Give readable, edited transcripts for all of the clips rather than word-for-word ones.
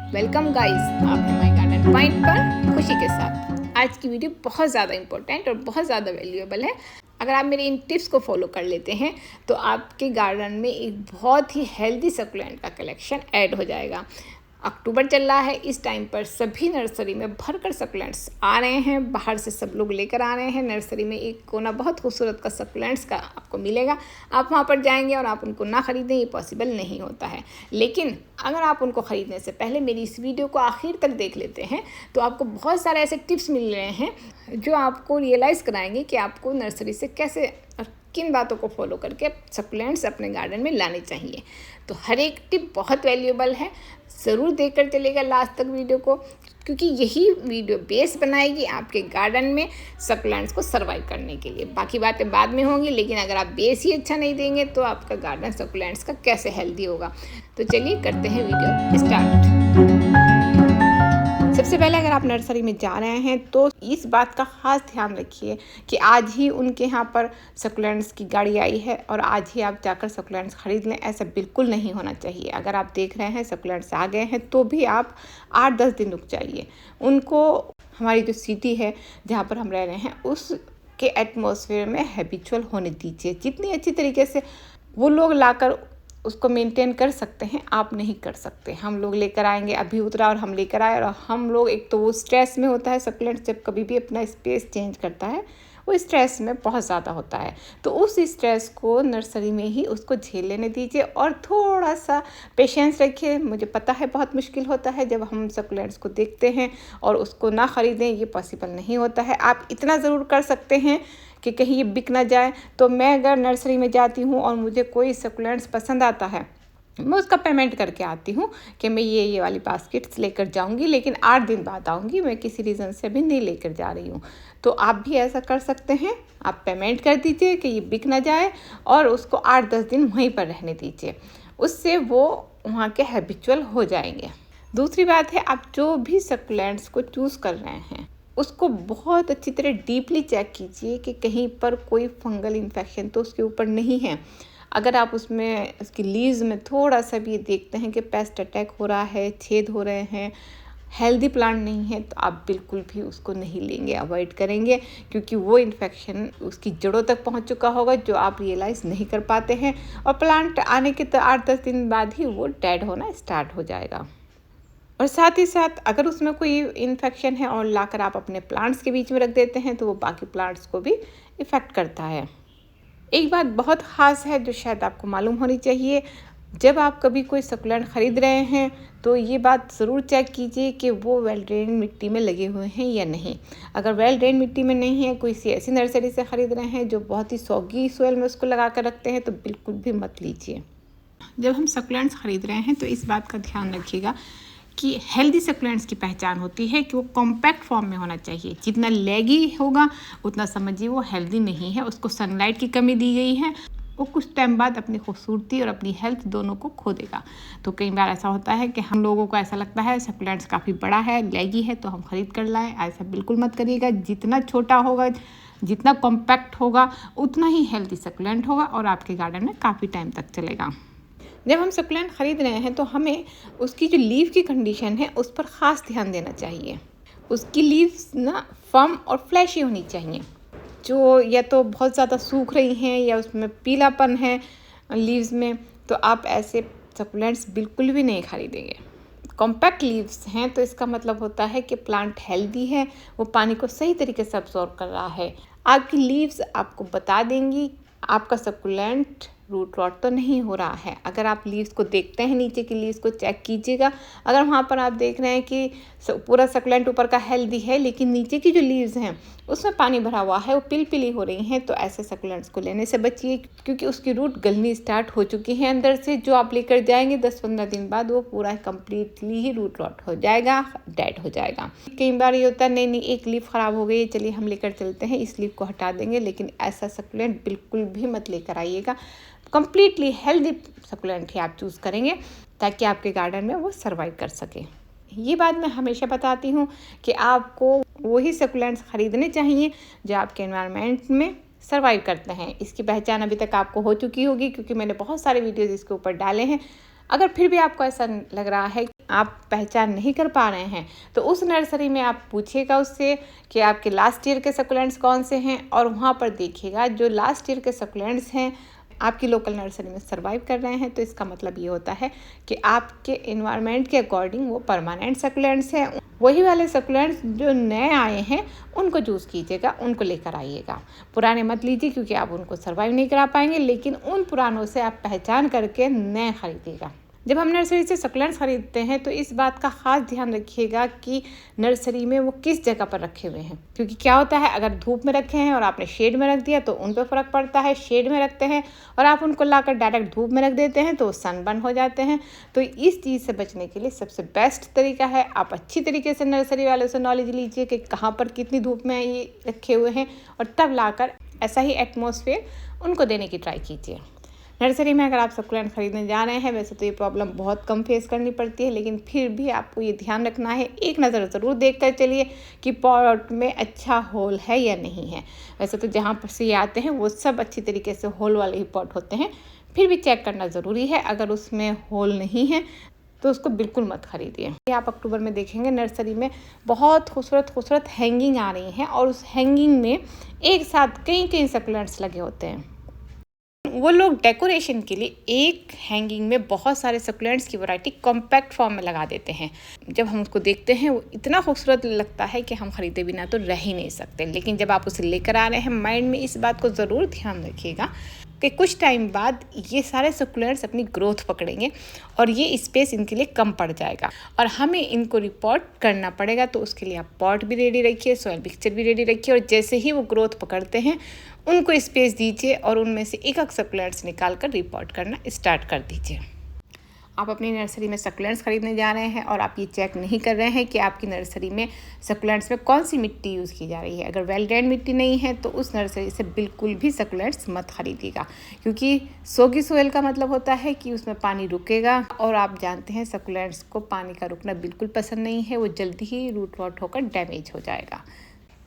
Welcome guys, आप हैं my garden point पर खुशी के साथ। आज की वीडियो बहुत ज़्यादा इंपॉर्टेंट और बहुत ज़्यादा वैल्यूएबल है। अगर आप मेरे इन टिप्स को फॉलो कर लेते हैं तो आपके गार्डन में एक बहुत ही हेल्दी सकुलेंट का कलेक्शन ऐड हो जाएगा। अक्टूबर चल रहा है, इस टाइम पर सभी नर्सरी में भरकर सकुलेंट्स आ रहे हैं। बाहर से सब लोग लेकर आ रहे हैं। नर्सरी में एक कोना बहुत खूबसूरत का सकुलेंट्स का आपको मिलेगा। आप वहाँ पर जाएंगे और आप उनको ना ख़रीदें, ये पॉसिबल नहीं होता है। लेकिन अगर आप उनको ख़रीदने से पहले मेरी इस वीडियो को आखिर तक देख लेते हैं तो आपको बहुत सारे ऐसे टिप्स मिल रहे हैं जो आपको रियलाइज़ कराएंगे कि आपको नर्सरी से कैसे और किन बातों को फॉलो करके सकुलेंट्स अपने गार्डन में लाने चाहिए। तो हर एक टिप बहुत वैल्यूएबल है, ज़रूर देखकर चलेगा लास्ट तक वीडियो को, क्योंकि यही वीडियो बेस बनाएगी आपके गार्डन में सकुलेंट्स को सर्वाइव करने के लिए। बाकी बातें बाद में होंगी, लेकिन अगर आप बेस ही अच्छा नहीं देंगे तो आपका गार्डन सकुलेंट्स का कैसे हेल्दी होगा। तो चलिए करते हैं वीडियो स्टार्ट। सबसे पहले अगर आप नर्सरी में जा रहे हैं तो इस बात का ख़ास ध्यान रखिए कि आज ही उनके यहाँ पर सकुलेंट्स की गाड़ी आई है और आज ही आप जाकर सकुलेंट्स ख़रीद लें, ऐसा बिल्कुल नहीं होना चाहिए। अगर आप देख रहे हैं सकुलेंट्स आ गए हैं तो भी आप 8-10 दिन रुक जाइए। उनको हमारी जो सिटी है जहाँ पर हम रह रहे हैं उसके एटमॉस्फेयर में हैबिचुअल होने दीजिए। जितनी अच्छी तरीके से वो लोग लाकर उसको मेंटेन कर सकते हैं, आप नहीं कर सकते। हम लोग लेकर आएंगे, अभी उतरा और हम लेकर आए, और हम लोग एक तो वो स्ट्रेस में होता है। सकुलेंट जब कभी भी अपना स्पेस चेंज करता है वो स्ट्रेस में बहुत ज़्यादा होता है, तो उस स्ट्रेस को नर्सरी में ही उसको झेल लेने दीजिए और थोड़ा सा पेशेंस रखिए। मुझे पता है बहुत मुश्किल होता है जब हम सकुलेंट्स को देखते हैं और उसको ना ख़रीदें, ये पॉसिबल नहीं होता है। आप इतना ज़रूर कर सकते हैं कि कहीं ये बिक ना जाए। तो मैं अगर नर्सरी में जाती हूँ और मुझे कोई सकुलेंट्स पसंद आता है, मैं उसका पेमेंट करके आती हूँ कि मैं ये वाली बास्केट्स लेकर जाऊँगी, लेकिन 8 दिन बाद आऊँगी, मैं किसी रीज़न से भी नहीं लेकर जा रही हूँ। तो आप भी ऐसा कर सकते हैं। आप पेमेंट कर दीजिए कि ये बिक ना जाए और उसको 8-10 दिन वहीं पर रहने दीजिए, उससे वो वहाँ के हैबिचुअल हो जाएंगे। दूसरी बात है, आप जो भी सकुलेंट्स को चूज़ कर रहे हैं उसको बहुत अच्छी तरह डीपली चेक कीजिए कि कहीं पर कोई फंगल इन्फेक्शन तो उसके ऊपर नहीं है। अगर आप उसमें उसकी लीव्स में थोड़ा सा भी देखते हैं कि पेस्ट अटैक हो रहा है, छेद हो रहे हैं, हेल्दी प्लांट नहीं है, तो आप बिल्कुल भी उसको नहीं लेंगे, अवॉइड करेंगे, क्योंकि वो इन्फेक्शन उसकी जड़ों तक पहुंच चुका होगा जो आप रियलाइज़ नहीं कर पाते हैं, और प्लांट आने के 8-10 दिन बाद ही वो डेड होना स्टार्ट हो जाएगा। और साथ ही साथ अगर उसमें कोई इन्फेक्शन है और लाकर आप अपने प्लांट्स के बीच में रख देते हैं तो वो बाकी प्लांट्स को भी इफ़ेक्ट करता है। एक बात बहुत ख़ास है जो शायद आपको मालूम होनी चाहिए, जब आप कभी कोई सकुलेंट ख़रीद रहे हैं तो ये बात ज़रूर चेक कीजिए कि वो वेल ड्रेन मिट्टी में लगे हुए हैं या नहीं। अगर वेल ड्रेन मिट्टी में नहीं है, कोई सी ऐसी नर्सरी से ख़रीद रहे हैं जो बहुत ही सॉगी सोइल में उसको लगा कर रखते हैं, तो बिल्कुल भी मत लीजिए। जब हम सकुलेंट्स ख़रीद रहे हैं तो इस बात का ध्यान रखिएगा कि हेल्दी सकुलेंट्स की पहचान होती है कि वो कॉम्पैक्ट फॉर्म में होना चाहिए। जितना लेगी होगा उतना समझिए वो हेल्दी नहीं है, उसको सनलाइट की कमी दी गई है, वो कुछ टाइम बाद अपनी खूबसूरती और अपनी हेल्थ दोनों को खो देगा। तो कई बार ऐसा होता है कि हम लोगों को ऐसा लगता है सकुलेंट्स काफ़ी बड़ा है, लेगी है, तो हम ख़रीद कर लाएँ। ऐसा बिल्कुल मत करिएगा। जितना छोटा होगा, जितना कॉम्पैक्ट होगा, उतना ही हेल्दी सकुलेंट होगा और आपके गार्डन में काफ़ी टाइम तक चलेगा। जब हम सकुलेंट ख़रीद रहे हैं तो हमें उसकी जो लीव की कंडीशन है उस पर ख़ास ध्यान देना चाहिए। उसकी लीव्स ना फर्म और फ्लैशी होनी चाहिए, जो या तो बहुत ज़्यादा सूख रही हैं या उसमें पीलापन है लीव्स में, तो आप ऐसे सकुलेंट्स बिल्कुल भी नहीं खरीदेंगे। कॉम्पैक्ट लीव्स हैं तो इसका मतलब होता है कि प्लांट हेल्दी है, वो पानी को सही तरीके से अब्सॉर्ब कर रहा है। आपकी लीव्स आपको बता देंगी आपका सकुलेंट रूट रॉट तो नहीं हो रहा है। अगर आप लीव्स को देखते हैं, नीचे की लीव्स को चेक कीजिएगा। अगर वहाँ पर आप देख रहे हैं कि पूरा सकुलेंट ऊपर का हेल्दी है लेकिन नीचे की जो लीव्स हैं उसमें पानी भरा हुआ है, वो पिली हो रही हैं, तो ऐसे सकुलेंट्स को लेने से बचिए, क्योंकि उसकी रूट गलनी स्टार्ट हो चुकी है अंदर से। जो आप लेकर जाएंगे 10-15 दिन बाद वो पूरा कम्प्लीटली ही रूट रॉट हो जाएगा, डेड हो जाएगा। कई बार ये होता है नहीं एक लीफ ख़राब हो गई, चलिए हम लेकर चलते हैं, इस लीफ को हटा देंगे, लेकिन ऐसा सकुलेंट बिल्कुल भी मत लेकर आइएगा। कंप्लीटली हेल्दी सकुलेंट ही आप चूज़ करेंगे ताकि आपके गार्डन में वो सर्वाइव कर सके। ये बात मैं हमेशा बताती हूँ कि आपको वही सकुलेंट्स ख़रीदने चाहिए जो आपके एनवायरनमेंट में सर्वाइव करते हैं। इसकी पहचान अभी तक आपको हो चुकी होगी क्योंकि मैंने बहुत सारे वीडियोज़ इसके ऊपर डाले हैं। अगर फिर भी आपको ऐसा लग रहा है आप पहचान नहीं कर पा रहे हैं तो उस नर्सरी में आप पूछिएगा उससे कि आपके लास्ट ईयर के सकुलेंट्स कौन से हैं, और वहाँ पर देखिएगा जो लास्ट ईयर के सकुलेंट्स हैं आपकी लोकल नर्सरी में सर्वाइव कर रहे हैं, तो इसका मतलब ये होता है कि आपके एनवायरनमेंट के अकॉर्डिंग वो परमानेंट सकुलेंट्स हैं। वही वाले सकुलेंट्स जो नए आए हैं उनको चूज़ कीजिएगा, उनको लेकर आइएगा। पुराने मत लीजिए क्योंकि आप उनको सर्वाइव नहीं करा पाएंगे, लेकिन उन पुरानों से आप पहचान करके नए खरीदिएगा। जब हम नर्सरी से सकुलेंट्स खरीदते हैं तो इस बात का ख़ास ध्यान रखिएगा कि नर्सरी में वो किस जगह पर रखे हुए हैं, क्योंकि क्या होता है अगर धूप में रखे हैं और आपने शेड में रख दिया तो उन पर फ़र्क पड़ता है। शेड में रखते हैं और आप उनको लाकर डायरेक्ट धूप में रख देते हैं तो सनबर्न हो जाते हैं। तो इस चीज़ से बचने के लिए सबसे बेस्ट तरीका है आप अच्छी तरीके से नर्सरी वालों से नॉलेज लीजिए कि कहाँ पर कितनी धूप में ये रखे हुए हैं, और तब लाकर ऐसा ही एटमॉस्फेयर उनको देने की ट्राई कीजिए। नर्सरी में अगर आप सकुलेंट खरीदने जा रहे हैं, वैसे तो ये प्रॉब्लम बहुत कम फेस करनी पड़ती है, लेकिन फिर भी आपको ये ध्यान रखना है, एक नज़र ज़रूर देख कर चलिए कि पॉट में अच्छा होल है या नहीं है। वैसे तो जहाँ पर से ये आते हैं वो सब अच्छी तरीके से होल वाले ही पॉट होते हैं, फिर भी चेक करना ज़रूरी है। अगर उसमें होल नहीं है तो उसको बिल्कुल मत खरीदिए। आप अक्टूबर में देखेंगे नर्सरी में बहुत खूबसूरत हैंगिंग आ रही हैं, और उस हैंगिंग में एक साथ कई सकुलेंट्स लगे होते हैं। वो लोग डेकोरेशन के लिए एक हैंगिंग में बहुत सारे सकुलेंट्स की वैरायटी कॉम्पैक्ट फॉर्म में लगा देते हैं। जब हम उसको देखते हैं वो इतना खूबसूरत लगता है कि हम खरीदे बिना तो रह ही नहीं सकते। लेकिन जब आप उसे लेकर आ रहे हैं, माइंड में इस बात को ज़रूर ध्यान रखिएगा कि कुछ टाइम बाद ये सारे सकुलेंट्स अपनी ग्रोथ पकड़ेंगे और ये स्पेस इनके लिए कम पड़ जाएगा और हमें इनको रिपोर्ट करना पड़ेगा। तो उसके लिए आप पॉट भी रेडी रखिए, सॉइल मिक्सचर भी रेडी रखिए, और जैसे ही वो ग्रोथ पकड़ते हैं उनको स्पेस दीजिए और उनमें से एक सकुलेंट्स निकाल कर रिपोर्ट करना स्टार्ट कर दीजिए। आप अपनी नर्सरी में सकुलेंट्स खरीदने जा रहे हैं और आप ये चेक नहीं कर रहे हैं कि आपकी नर्सरी में सकुलेंट्स में कौन सी मिट्टी यूज़ की जा रही है। अगर वेल ड्रेन्ड मिट्टी नहीं है तो उस नर्सरी से बिल्कुल भी सकुलेंट्स मत खरीदिएगा, क्योंकि सोगी सोइल का मतलब होता है कि उसमें पानी रुकेगा, और आप जानते हैं सकुलेंट्स को पानी का रुकना बिल्कुल पसंद नहीं है, वो जल्दी ही रूट रॉट होकर डैमेज हो जाएगा।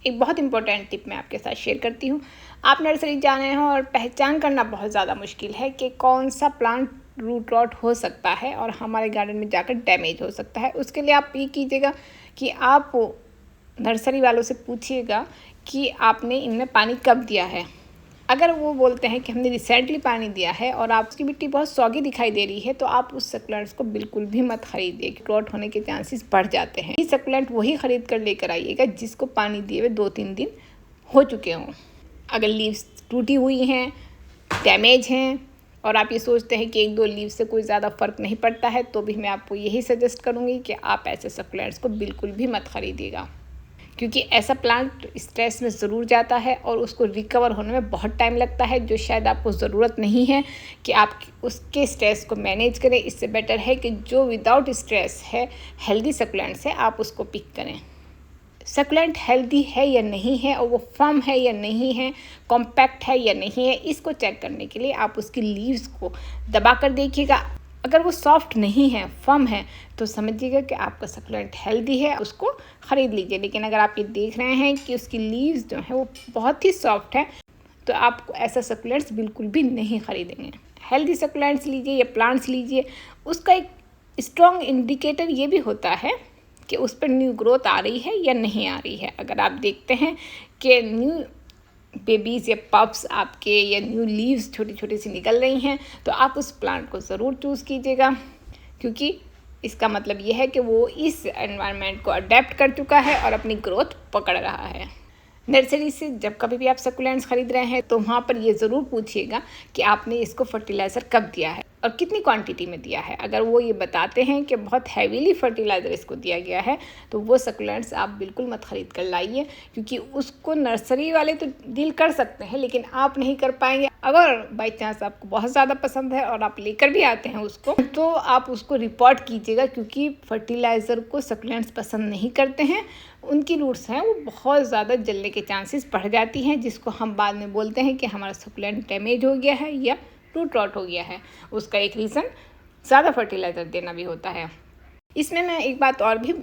एक बहुत इंपॉर्टेंट टिप मैं आपके साथ शेयर करती हूँ। आप नर्सरी जा रहे हो और पहचान करना बहुत ज़्यादा मुश्किल है कि कौन सा प्लांट रूट रॉट हो सकता है और हमारे गार्डन में जाकर डैमेज हो सकता है। उसके लिए आप ये कीजिएगा कि आप नर्सरी वालों से पूछिएगा कि आपने इनमें पानी कब दिया है। अगर वो बोलते हैं कि हमने रिसेंटली पानी दिया है और आपकी मिट्टी बहुत सॉगी दिखाई दे रही है, तो आप उस सकुलेंट्स को बिल्कुल भी मत खरीदिए, रॉट होने के चांसेस बढ़ जाते हैं। ये सकुलेंट वही खरीद कर लेकर आइएगा जिसको पानी दिए हुए 2-3 दिन हो चुके हों। अगर लीव्स टूटी हुई हैं, डैमेज हैं, और आप ये सोचते हैं कि 1-2 लीव से कोई ज़्यादा फ़र्क नहीं पड़ता है, तो भी मैं आपको यही सजेस्ट करूँगी कि आप ऐसे सकुलेंट्स को बिल्कुल भी मत खरीदिएगा, क्योंकि ऐसा प्लांट स्ट्रेस में ज़रूर जाता है और उसको रिकवर होने में बहुत टाइम लगता है, जो शायद आपको ज़रूरत नहीं है कि आप उसके स्ट्रेस को मैनेज करें। इससे बेटर है कि जो विदाउट स्ट्रेस है, हेल्दी सकुलेंट्स है, आप उसको पिक करें। सकुलेंट हेल्दी है या नहीं है, और वो फर्म है या नहीं है, कॉम्पैक्ट है या नहीं है, इसको चेक करने के लिए आप उसकी लीव्स को दबा कर देखिएगा। अगर वो सॉफ्ट नहीं है, फर्म है, तो समझिएगा कि आपका सकुलेंट हेल्दी है, उसको ख़रीद लीजिए। लेकिन अगर आप ये देख रहे हैं कि उसकी लीव्स जो है वो बहुत ही सॉफ्ट है, तो आप ऐसा सकुलेंट्स बिल्कुल भी नहीं खरीदेंगे। हेल्दी सकुलेंट्स लीजिए या प्लांट्स लीजिए, उसका एक स्ट्रॉन्ग इंडिकेटर ये भी होता है कि उस पर न्यू ग्रोथ आ रही है या नहीं आ रही है। अगर आप देखते हैं कि न्यू बेबीज़ या पप्स आपके या न्यू लीव्स छोटी छोटी सी निकल रही हैं, तो आप उस प्लांट को ज़रूर चूज़ कीजिएगा, क्योंकि इसका मतलब ये है कि वो इस एनवायरनमेंट को अडेप्ट कर चुका है और अपनी ग्रोथ पकड़ रहा है। नर्सरी से जब कभी भी आप सकुलेंट्स खरीद रहे हैं तो वहाँ पर ये ज़रूर पूछिएगा कि आपने इसको फर्टिलाइज़र कब दिया है और कितनी क्वांटिटी में दिया है। अगर वो ये बताते हैं कि बहुत हैवीली फर्टिलाइज़र इसको दिया गया है, तो वो सकुलेंट्स आप बिल्कुल मत ख़रीद कर लाइए, क्योंकि उसको नर्सरी वाले तो डील कर सकते हैं लेकिन आप नहीं कर पाएंगे। अगर बाई चांस आपको बहुत ज़्यादा पसंद है और आप लेकर भी आते हैं उसको, तो आप उसको रिपोर्ट कीजिएगा, क्योंकि फर्टिलाइज़र को सकुलेंट्स पसंद नहीं करते हैं। उनकी रूट्स हैं वो बहुत ज़्यादा जलने के चांसेस बढ़ जाती हैं, जिसको हम बाद में बोलते हैं कि हमारा सकुलेंट डैमेज हो गया है या रूट रॉट हो गया है। उसका एक रीज़न ज़्यादा फर्टिलाइज़र देना भी होता है। इसमें मैं एक बात और भी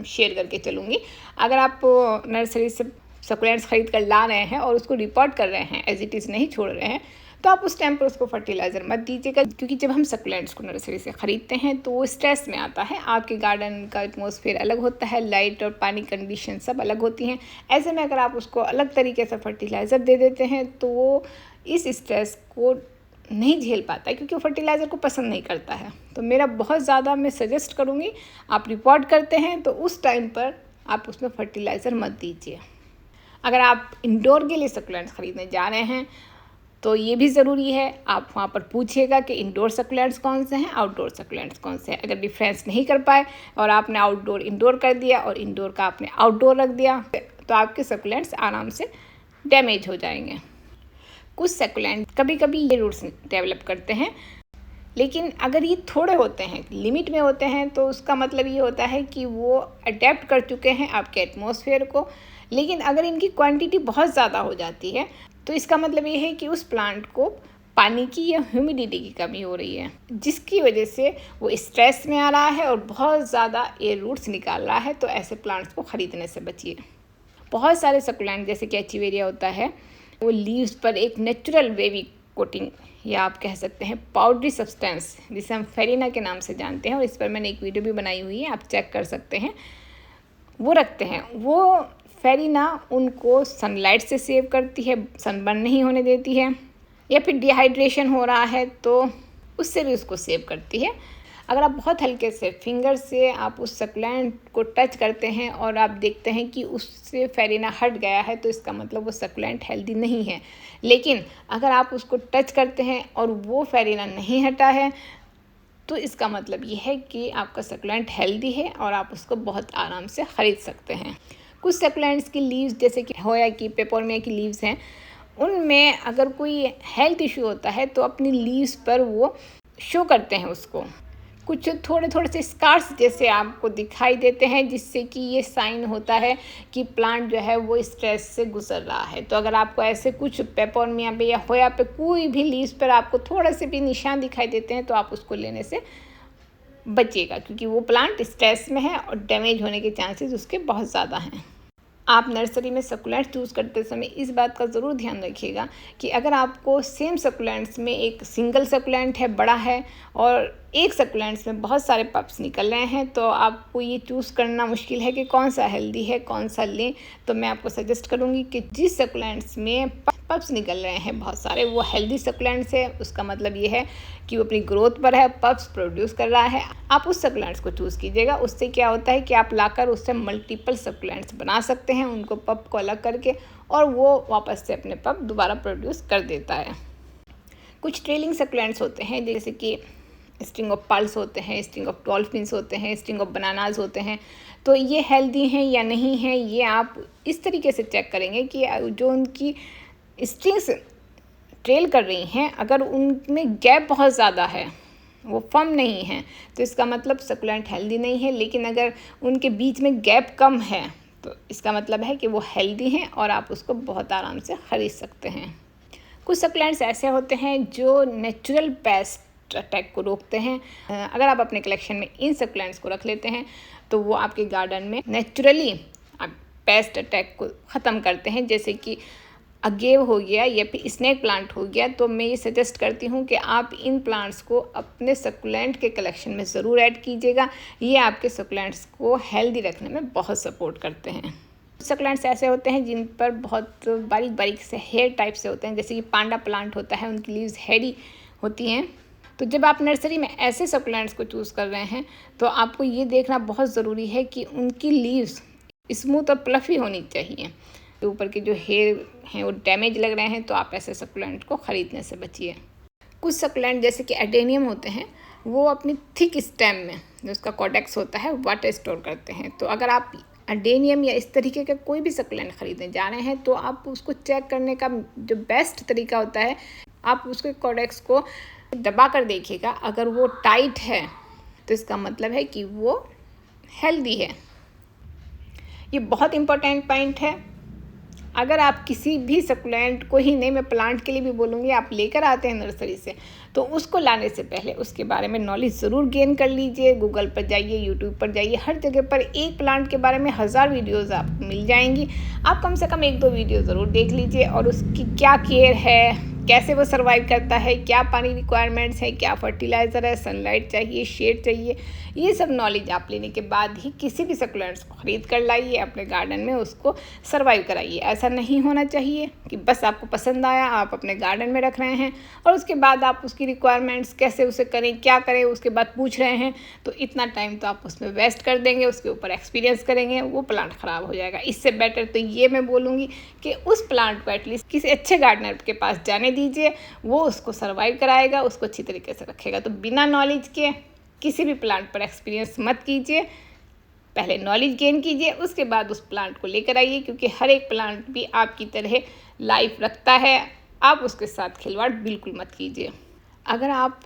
शेयर करके चलूँगी। अगर आप नर्सरी से सकुलेंट्स खरीद कर ला रहे हैं और उसको रिपोर्ट कर रहे हैं, एज इट इज़ नहीं छोड़ रहे हैं, तो आप उस टाइम पर उसको फर्टिलाइज़र मत दीजिएगा, क्योंकि जब हम सकुलेंट्स को नर्सरी से ख़रीदते हैं तो वो स्ट्रेस में आता है। आपके गार्डन का एटमॉस्फेयर अलग होता है, लाइट और पानी कंडीशन सब अलग होती हैं। ऐसे में अगर आप उसको अलग तरीके से फर्टिलाइज़र दे देते हैं तो वो इस स्ट्रेस को नहीं झेल पाता है, क्योंकि वो फर्टिलाइज़र को पसंद नहीं करता है। तो मेरा बहुत ज़्यादा मैं सजेस्ट करूँगी, आप रिपोर्ट करते हैं तो उस टाइम पर आप उसमें फर्टिलाइज़र मत दीजिए। अगर आप इंडोर के लिए सकुलेंट्स ख़रीदने जा रहे हैं तो ये भी ज़रूरी है, आप वहाँ पर पूछिएगा कि इंडोर सकुलेंट्स कौन से हैं, आउटडोर सकुलेंट्स कौन से हैं। अगर डिफरेंस नहीं कर पाए और आपने आउटडोर इंडोर कर दिया और इंडोर का आपने आउटडोर रख दिया तो आपके सकुलेंट्स आराम से डैमेज हो जाएंगे। कुछ सकुलेंट कभी कभी ये रूट्स डेवलप करते हैं, लेकिन अगर ये थोड़े होते हैं, लिमिट में होते हैं, तो उसका मतलब ये होता है कि वो अडेप्ट कर चुके हैं आपके एटमॉस्फेयर को। लेकिन अगर इनकी क्वांटिटी बहुत ज़्यादा हो जाती है तो इसका मतलब ये है कि उस प्लांट को पानी की या ह्यूमिडिटी की कमी हो रही है, जिसकी वजह से वो स्ट्रेस में आ रहा है और बहुत ज़्यादा एयर रूट्स निकाल रहा है। तो ऐसे प्लांट्स को ख़रीदने से बचिए। बहुत सारे सकुलेंट जैसे कि एचिवेरिया होता है, वो लीव्स पर एक नेचुरल वेवी कोटिंग या आप कह सकते हैं पाउडरी सब्सटेंस, जिसे हम फेरिना के नाम से जानते हैं, और इस पर मैंने एक वीडियो भी बनाई हुई है, आप चेक कर सकते हैं, वो रखते हैं। वो फेरिना उनको सनलाइट से सेव करती है, सनबर्न नहीं होने देती है, या फिर डिहाइड्रेशन हो रहा है तो उससे भी उसको सेव करती है। अगर आप बहुत हल्के से फिंगर से आप उस सकुलेंट को टच करते हैं और आप देखते हैं कि उससे फेरिना हट गया है तो इसका मतलब वो सकुलेंट हेल्दी नहीं है। लेकिन अगर आप उसको टच करते हैं और वो फेरिना नहीं हटा है तो इसका मतलब ये है कि आपका सकुलेंट हेल्दी है और आप उसको बहुत आराम से ख़रीद सकते हैं। कुछ सकुलेंट्स की लीव्स जैसे कि होया की, पेपरमिया की लीव्स हैं, उनमें अगर कोई हेल्थ इशू होता है तो अपनी लीव्स पर वो शो करते हैं उसको। कुछ थोड़े थोड़े से स्कार्स जैसे आपको दिखाई देते हैं, जिससे कि ये साइन होता है कि प्लांट जो है वो स्ट्रेस से गुजर रहा है। तो अगर आपको ऐसे कुछ पेपरमिया पे या होया पे कोई भी लीव्स पर आपको थोड़े से भी निशान दिखाई देते हैं तो आप उसको लेने से बचिएगा, क्योंकि वो प्लांट स्ट्रेस में है और डैमेज होने के चांसेस उसके बहुत ज़्यादा हैं। आप नर्सरी में सकुलेंट्स चूज़ करते समय इस बात का ज़रूर ध्यान रखिएगा कि अगर आपको सेम सकुलेंट्स में एक सिंगल सकुलेंट है, बड़ा है, और एक सकुलेंट्स में बहुत सारे पप्स निकल रहे हैं, तो आपको ये चूज़ करना मुश्किल है कि कौन सा हेल्दी है, कौन सा लें। तो मैं आपको सजेस्ट करूँगी कि जिस सकुलेंट्स में पप्स निकल रहे हैं बहुत सारे, वो हेल्दी सकुलेंट्स है। उसका मतलब ये है कि वो अपनी ग्रोथ पर है, पप्स प्रोड्यूस कर रहा है। आप उस सकुलेंट्स को चूज़ कीजिएगा। उससे क्या होता है कि आप लाकर उससे मल्टीपल सकुलेंट्स बना सकते हैं, उनको पप को अलग करके, और वो वापस से अपने पप दोबारा प्रोड्यूस कर देता है। कुछ ट्रेलिंग सकुलेंट्स होते हैं जैसे कि स्ट्रिंग ऑफ पर्ल्स होते हैं, स्ट्रिंग ऑफ डॉल्फिन्स होते हैं, स्ट्रिंग ऑफ बनानाज होते हैं। तो ये हेल्दी हैं या नहीं हैं, ये आप इस तरीके से चेक करेंगे कि जो उनकी स्ट्रिंग्स ट्रेल कर रही हैं, अगर उनमें गैप बहुत ज़्यादा है, वो फर्म नहीं है, तो इसका मतलब सकुलेंट हेल्दी नहीं है। लेकिन अगर उनके बीच में गैप कम है तो इसका मतलब है कि वो हेल्दी हैं और आप उसको बहुत आराम से ख़रीद सकते हैं। कुछ सकुलेंट्स ऐसे होते हैं जो नेचुरल पेस्ट अटैक को रोकते हैं। अगर आप अपने कलेक्शन में इन सकुलेंट्स को रख लेते हैं तो वो आपके गार्डन में नेचुरली पेस्ट अटैक को ख़त्म करते हैं, जैसे कि अगेव हो गया या फिर स्नेक प्लांट हो गया। तो मैं ये सजेस्ट करती हूँ कि आप इन प्लांट्स को अपने सकुलेंट के कलेक्शन में ज़रूर ऐड कीजिएगा। ये आपके सकुलेंट्स को हेल्दी रखने में बहुत सपोर्ट करते हैं। सकुलेंट्स ऐसे होते हैं जिन पर बहुत बारीक बारीक से हेयर टाइप से होते हैं, जैसे कि पांडा प्लांट होता है, उनकी लीव्स हेयरी होती हैं। तो जब आप नर्सरी में ऐसे सकुलेंट्स को चूज़ कर रहे हैं तो आपको ये देखना बहुत ज़रूरी है कि उनकी लीव्स स्मूथ और प्लफी होनी चाहिए। ऊपर के जो हेयर हैं वो डैमेज लग रहे हैं तो आप ऐसे सकुलेंट को ख़रीदने से बचिए। कुछ सकुलेंट जैसे कि एडेनियम होते हैं, वो अपनी थिक स्टेम में जो उसका कॉडेक्स होता है वाटर स्टोर करते हैं। तो अगर आप एडेनियम या इस तरीके का कोई भी सकुलेंट ख़रीदने जा रहे हैं तो आप उसको चेक करने का जो बेस्ट तरीका होता है, आप उसके कॉडेक्स को दबा कर देखिएगा। अगर वो टाइट है तो इसका मतलब है कि वो हेल्दी है। ये बहुत इम्पोर्टेंट पॉइंट है। अगर आप किसी भी सकुलेंट को ही नहीं, मैं प्लांट के लिए भी बोलूँगी, आप लेकर आते हैं नर्सरी से तो उसको लाने से पहले उसके बारे में नॉलेज ज़रूर गेन कर लीजिए। गूगल पर जाइए, यूट्यूब पर जाइए, हर जगह पर एक प्लांट के बारे में 1000 वीडियोज़ आपको मिल जाएंगी। आप कम से कम 1-2 वीडियो ज़रूर देख लीजिए और उसकी क्या केयर है, कैसे वो सर्वाइव करता है, क्या पानी रिक्वायरमेंट्स है, क्या फर्टिलाइज़र है, सनलाइट चाहिए, शेड चाहिए, ये सब नॉलेज आप लेने के बाद ही किसी भी सकुलेंट्स को ख़रीद कर लाइए, अपने गार्डन में उसको सर्वाइव कराइए। ऐसा नहीं होना चाहिए कि बस आपको पसंद आया, आप अपने गार्डन में रख रहे हैं और उसके बाद आप उसकी रिक्वायरमेंट्स कैसे उसे करें, क्या करें, उसके बाद पूछ रहे हैं, तो इतना टाइम तो आप उसमें वेस्ट कर देंगे, उसके ऊपर एक्सपीरियंस करेंगे, वो प्लांट ख़राब हो जाएगा। इससे बेटर तो ये मैं बोलूँगी कि उस प्लांट को एटलीस्ट किसी अच्छे गार्डनर के पास जाने दीजिए, वो उसको सर्वाइव कराएगा, उसको अच्छी तरीके से रखेगा। तो बिना नॉलेज के किसी भी प्लांट पर एक्सपीरियंस मत कीजिए, पहले नॉलेज गेन कीजिए, उसके बाद उस प्लांट को लेकर आइए, क्योंकि हर एक प्लांट भी आपकी तरह लाइफ रखता है। आप उसके साथ खिलवाड़ बिल्कुल मत कीजिए। अगर आप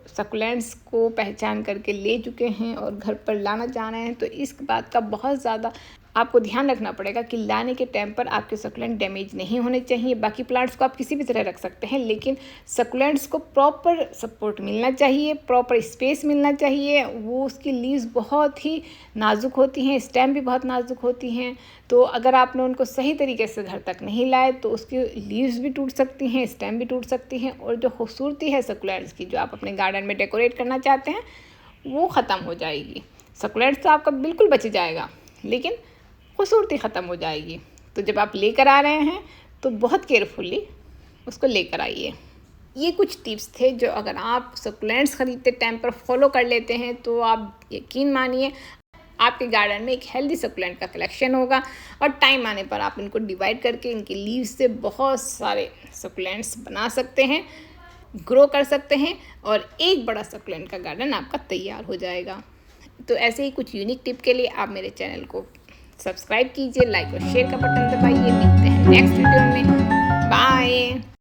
सकुलेंट्स को पहचान करके ले चुके हैं और घर पर लाना चाह रहे हैं, तो इस बात का बहुत ज़्यादा आपको ध्यान रखना पड़ेगा कि लाने के टाइम पर आपके सकुलेंट डैमेज नहीं होने चाहिए। बाकी प्लांट्स को आप किसी भी तरह रख सकते हैं, लेकिन सकुलेंट्स को प्रॉपर सपोर्ट मिलना चाहिए, प्रॉपर स्पेस मिलना चाहिए। वो उसकी लीव्स बहुत ही नाजुक होती हैं, स्टेम भी बहुत नाजुक होती हैं, तो अगर आपने उनको सही तरीके से घर तक नहीं लाए तो उसकी लीव्स भी टूट सकती हैं, स्टेम भी टूट सकती हैं, और जो खूबसूरती है सकुलेंट्स की, जो आप अपने गार्डन में डेकोरेट करना चाहते हैं, वो ख़त्म हो जाएगी। सकुलेंट्स तो आपका बिल्कुल बच जाएगा, लेकिन खूबसूरती ख़त्म हो जाएगी। तो जब आप लेकर आ रहे हैं तो बहुत केयरफुली उसको लेकर आइए। ये कुछ टिप्स थे जो अगर आप सकुलेंट्स ख़रीदते टाइम पर फॉलो कर लेते हैं तो आप यकीन मानिए आपके गार्डन में एक हेल्दी सकुलेंट का कलेक्शन होगा, और टाइम आने पर आप इनको डिवाइड करके इनके लीव्स से बहुत सारे सकुलेंट्स बना सकते हैं, ग्रो कर सकते हैं, और एक बड़ा सकुलेंट का गार्डन आपका तैयार हो जाएगा। तो ऐसे ही कुछ यूनिक टिप के लिए आप मेरे चैनल को सब्सक्राइब कीजिए, लाइक और शेयर का बटन दबाइए। मिलते हैं नेक्स्ट वीडियो में। बाय।